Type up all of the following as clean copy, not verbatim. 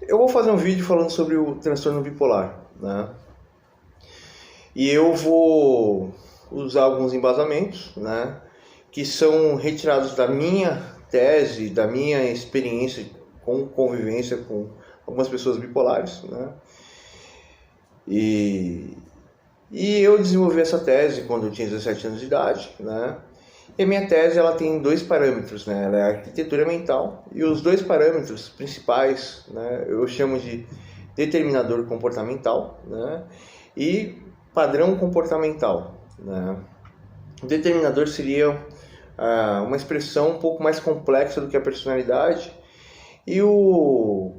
Eu vou fazer um vídeo falando sobre o transtorno bipolar, né? E eu vou usar alguns embasamentos, né? Que são retirados da minha tese, da minha experiência com convivência com algumas pessoas bipolares, né? E eu desenvolvi essa tese quando eu tinha 17 anos de idade, né? E a minha tese ela tem dois parâmetros, né? Ela é a arquitetura mental e os dois parâmetros principais, né? Eu chamo de determinador comportamental, né? E padrão comportamental, né? O determinador seria uma expressão um pouco mais complexa do que a personalidade e o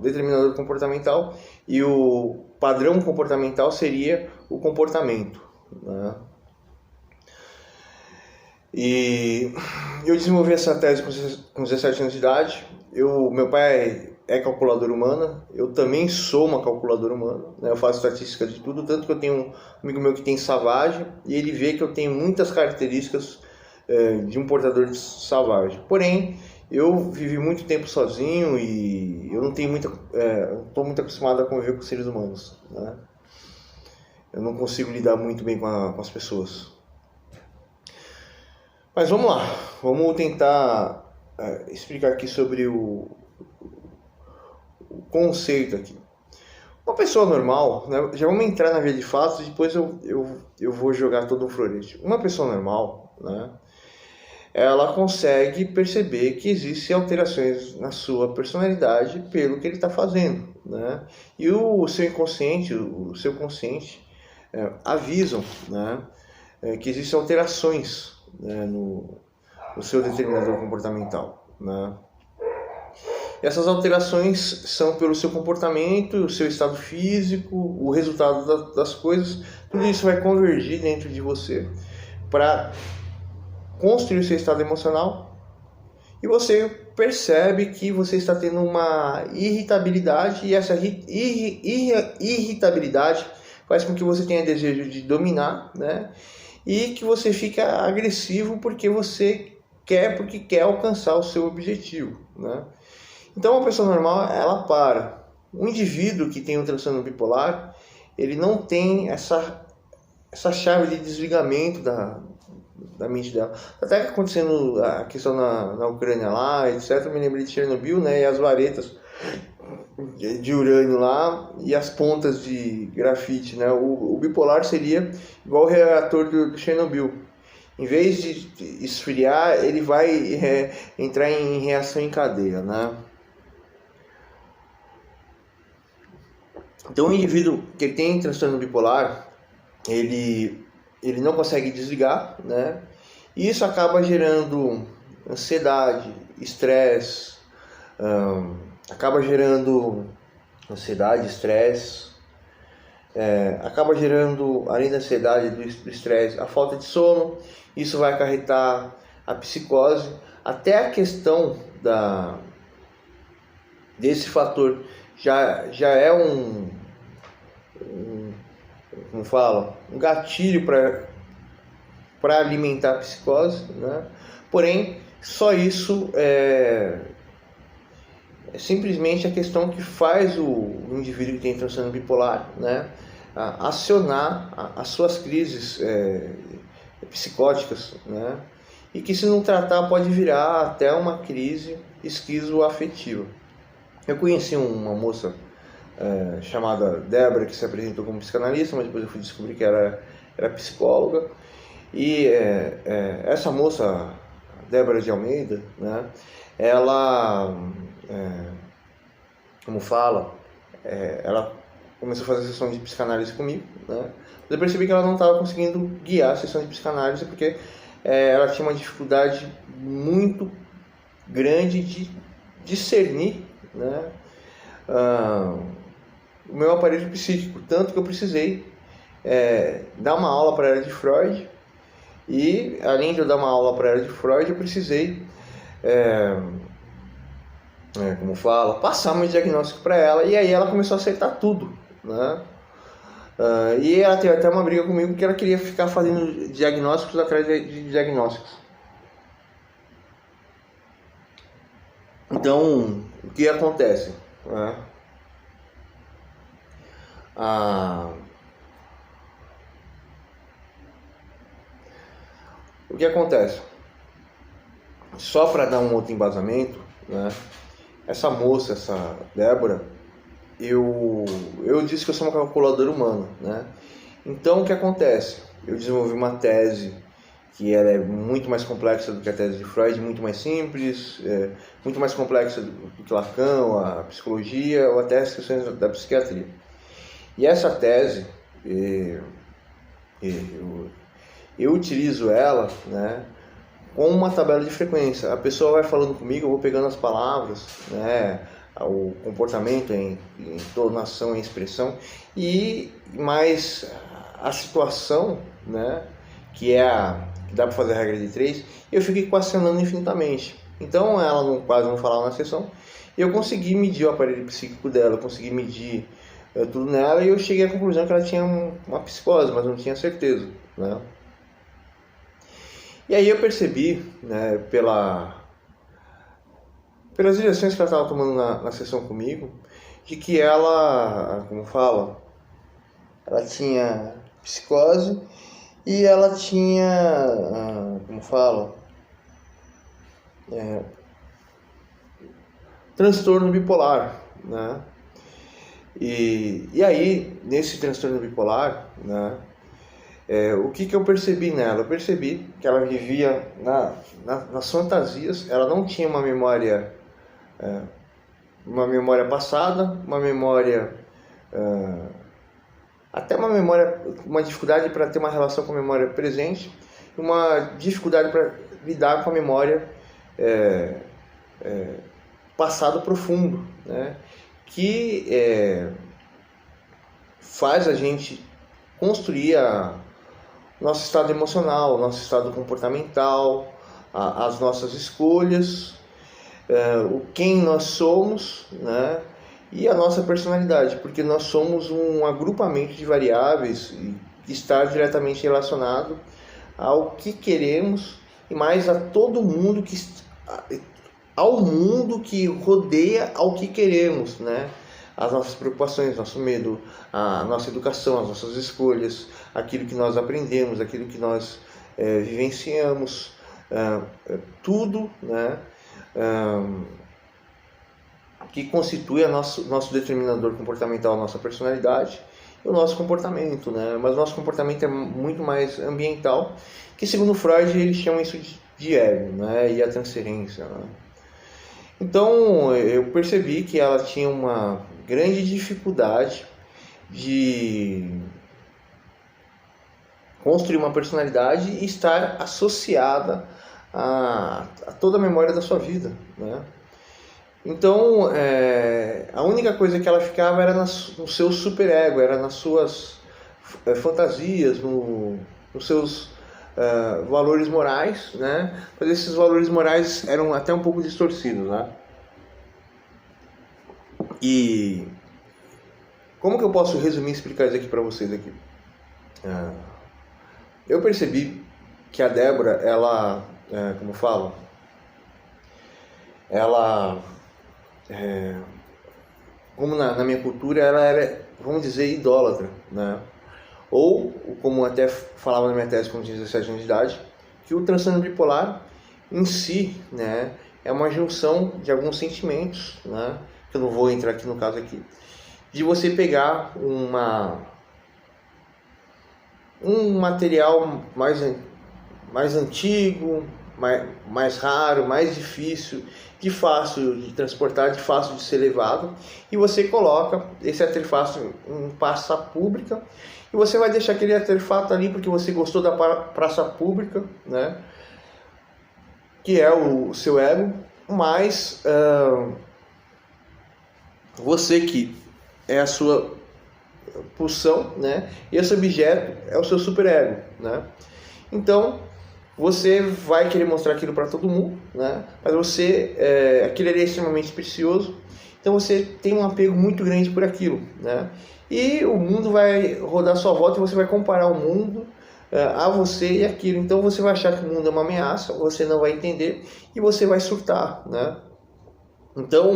determinador comportamental e o padrão comportamental seria o comportamento, né? E eu desenvolvi essa tese com 17 anos de idade. Meu pai é calculador humana, eu também sou uma calculadora humana, né? Eu faço estatística de tudo, tanto que eu tenho um amigo meu que tem Savage e ele vê que eu tenho muitas características de um portador de Savage. Porém, eu vivi muito tempo sozinho e eu não estou muito acostumado a conviver com seres humanos, né? Eu não consigo lidar muito bem com as pessoas. Mas vamos lá, vamos tentar explicar aqui sobre o conceito aqui. Uma pessoa normal, né, já vamos entrar na via de fato, depois eu vou jogar todo um florete. Uma pessoa normal, né, ela consegue perceber que existem alterações na sua personalidade pelo que ele está fazendo, né? E o seu inconsciente, o seu consciente avisam, né, que existem alterações, né, no seu determinador comportamental, né? E essas alterações são pelo seu comportamento, o seu estado físico, o resultado das coisas. Tudo isso vai convergir dentro de você para construir o seu estado emocional e você percebe que você está tendo uma irritabilidade e essa irritabilidade faz com que você tenha desejo de dominar, né? E que você fica agressivo porque quer alcançar o seu objetivo, né? Então uma pessoa normal, ela para. Um indivíduo que tem um transtorno bipolar, ele não tem essa chave de desligamento da mente dela. Até que acontecendo a questão na Ucrânia lá, etc, eu me lembrei de Chernobyl, né? E as varetas de urânio lá e as pontas de grafite, né? O bipolar seria igual o reator do Chernobyl. Em vez de esfriar, ele vai entrar em reação em cadeia, né? Então, o indivíduo que tem transtorno bipolar, ele não consegue desligar, né? E isso acaba gerando ansiedade, estresse, acaba gerando acaba gerando, além da ansiedade, do estresse, a falta de sono. Isso vai acarretar a psicose, até a questão desse fator já é um gatilho para alimentar a psicose, né? Porém, só isso é simplesmente a questão que faz o indivíduo que tem transtorno bipolar, né, acionar as suas crises psicóticas, né, e que se não tratar pode virar até uma crise esquizoafetiva. Eu conheci uma moça chamada Débora, que se apresentou como psicanalista, mas depois eu fui descobrir que era psicóloga. E essa moça, Débora de Almeida, né, ela, ela começou a fazer sessão de psicanálise comigo, né? Eu percebi que ela não estava conseguindo guiar a sessão de psicanálise porque ela tinha uma dificuldade muito grande de discernir, né, o meu aparelho psíquico, tanto que eu precisei dar uma aula para ela de Freud, e além de eu dar uma aula para ela de Freud, eu precisei passar meu diagnóstico para ela, e aí ela começou a aceitar tudo, né? E ela teve até uma briga comigo porque ela queria ficar fazendo diagnósticos atrás de diagnósticos. Então, o que acontece? Né? O que acontece? Só para dar um outro embasamento, né? Essa moça, essa Débora, eu disse que eu sou uma calculadora humana, né? Então, o que acontece? Eu desenvolvi uma tese que ela é muito mais complexa do que a tese de Freud, muito mais simples, muito mais complexa do que Lacan, a psicologia ou até as questões da psiquiatria. E essa tese, eu utilizo ela, né, com uma tabela de frequência. A pessoa vai falando comigo, eu vou pegando as palavras, né, o comportamento em entonação, em expressão, e mais a situação, né, que dá para fazer a regra de 3, eu fico equacionando infinitamente. Então ela quase não falava na sessão, e eu consegui medir o aparelho psíquico dela, eu consegui medir tudo nela, e eu cheguei à conclusão que ela tinha uma psicose, mas não tinha certeza, né? E aí eu percebi, né, pelas direções que ela estava tomando na sessão comigo, de que ela, como fala, ela tinha psicose e ela tinha, como fala, transtorno bipolar, né? E aí, nesse transtorno bipolar, né, o que eu percebi nela? Eu percebi que ela vivia nas fantasias, ela não tinha uma memória passada, uma memória, até uma dificuldade para ter uma relação com a memória presente, uma dificuldade para lidar com a memória passado profundo, né? Que faz a gente construir nosso estado emocional, nosso estado comportamental, as nossas escolhas, quem nós somos, né? E a nossa personalidade, porque nós somos um agrupamento de variáveis que está diretamente relacionado ao que queremos e mais a todo mundo ao mundo que rodeia ao que queremos, né? As nossas preocupações, nosso medo, a nossa educação, as nossas escolhas, aquilo que nós aprendemos, aquilo que nós vivenciamos, tudo, né? Que constitui nosso determinador comportamental, a nossa personalidade e o nosso comportamento, né? Mas o nosso comportamento é muito mais ambiental, que segundo Freud eles chamam isso de ego, né? E a transferência, né? Então eu percebi que ela tinha uma grande dificuldade de construir uma personalidade e estar associada a toda a memória da sua vida, né? Então a única coisa que ela ficava era no seu superego, era nas suas fantasias, nos seus valores morais, né? Mas esses valores morais eram até um pouco distorcidos, né? E como que eu posso resumir e explicar isso aqui para vocês aqui? Eu percebi que a Débora, ela, como falo, ela, como na minha cultura, ela era, vamos dizer, idólatra, né? Ou, como até falava na minha tese com 17 anos de idade, que o transtorno bipolar em si, né, é uma junção de alguns sentimentos, né, que eu não vou entrar aqui no caso aqui, de você pegar um material mais antigo, mais raro, mais difícil, de fácil de transportar, de fácil de ser levado, e você coloca esse artefato em praça pública, e você vai deixar aquele artefato ali porque você gostou da praça pública, né? Que é o seu ego, mas você que é a sua pulsão, né? E esse objeto é o seu superego, né? Então você vai querer mostrar aquilo para todo mundo, né? Mas aquilo ali é extremamente precioso, então você tem um apego muito grande por aquilo, né? E o mundo vai rodar a sua volta e você vai comparar o mundo a você e aquilo. Então você vai achar que o mundo é uma ameaça, você não vai entender e você vai surtar, né? Então,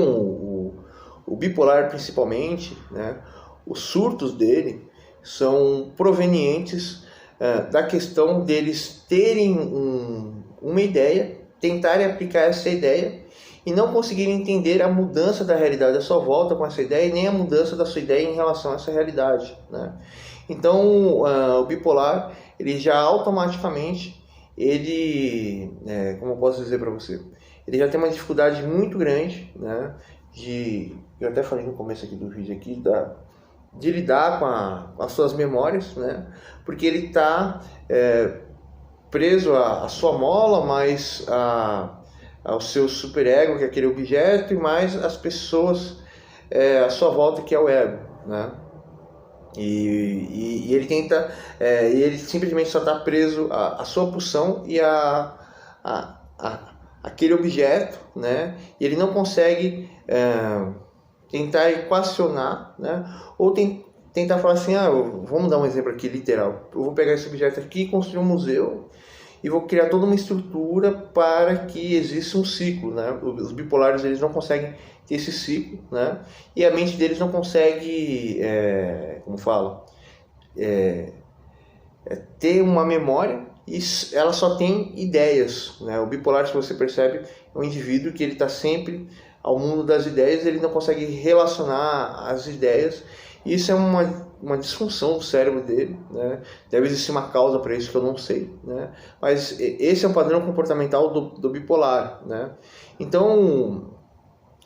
o bipolar, principalmente, né, os surtos dele são provenientes da questão deles terem uma ideia, tentarem aplicar essa ideia e não conseguirem entender a mudança da realidade à sua volta com essa ideia e nem a mudança da sua ideia em relação a essa realidade, né? Então, o bipolar, ele já automaticamente, como eu posso dizer para você, ele já tem uma dificuldade muito grande, né? Eu até falei no começo aqui do vídeo aqui, de lidar com as suas memórias, né? Porque ele está preso à sua mola, mais ao seu superego, que é aquele objeto, e mais as pessoas à sua volta, que é o ego, né? E ele tenta, ele simplesmente só está preso à sua pulsão e aquele objeto, né? E ele não consegue tentar equacionar, né? Ou tentar falar assim, vamos dar um exemplo aqui literal. Eu vou pegar esse objeto aqui e construir um museu e vou criar toda uma estrutura para que exista um ciclo, né? Os bipolares, eles não conseguem ter esse ciclo, né? E a mente deles não consegue, ter uma memória, e ela só tem ideias, né? O bipolar, se você percebe, é um indivíduo que ele está sempre ao mundo das ideias, ele não consegue relacionar as ideias. Isso é uma disfunção do cérebro dele, né? Deve existir uma causa para isso que eu não sei, né? Mas esse é um padrão comportamental do bipolar, né? Então,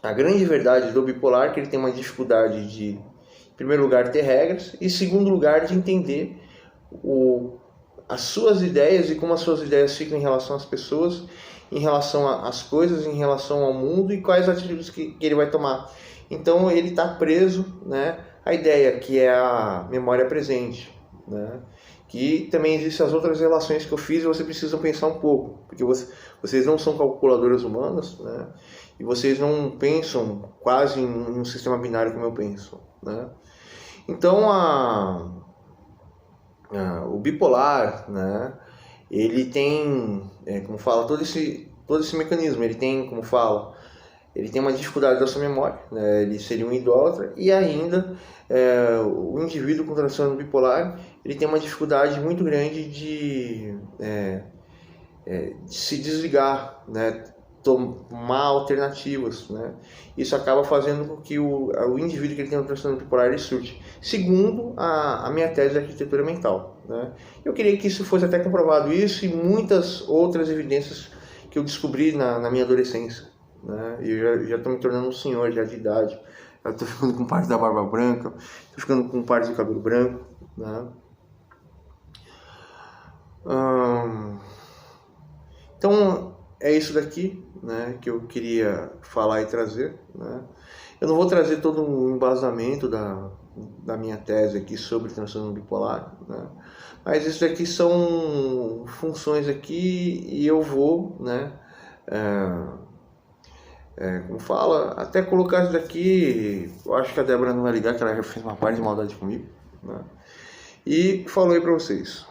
a grande verdade do bipolar é que ele tem uma dificuldade de, em primeiro lugar, ter regras, e em segundo lugar, de entender as suas ideias e como as suas ideias ficam em relação às pessoas, em relação às coisas, em relação ao mundo, e quais atitudes que ele vai tomar. Então ele está preso, né, à ideia que é a memória presente, né, que também existem as outras relações que eu fiz, e você precisa pensar um pouco, porque vocês não são calculadoras humanas, né, e vocês não pensam quase em um sistema binário como eu penso, né. Então o bipolar, né, ele tem, como fala, todo esse mecanismo. Ele tem, como fala, ele tem uma dificuldade da sua memória, né, ele seria um idólatra, e ainda o indivíduo com transtorno bipolar, ele tem uma dificuldade muito grande de se desligar, né, tomar alternativas, né? Isso acaba fazendo com que o indivíduo que ele tem um transtorno bipolar, ele surte, segundo a minha tese de arquitetura mental, né? Eu queria que isso fosse até comprovado, isso e muitas outras evidências que eu descobri na minha adolescência, né? Eu já estou me tornando um senhor já de idade, eu estou ficando com parte da barba branca, estou ficando com parte do cabelo branco, né? Então é isso daqui, né, que eu queria falar e trazer, né? Eu não vou trazer todo um embasamento da minha tese aqui sobre transtorno bipolar, né? Mas isso daqui são funções aqui, e eu vou, né, como fala, até colocar isso daqui. Eu acho que a Débora não vai ligar, que ela já fez uma parte de maldade comigo, né? E falei para vocês.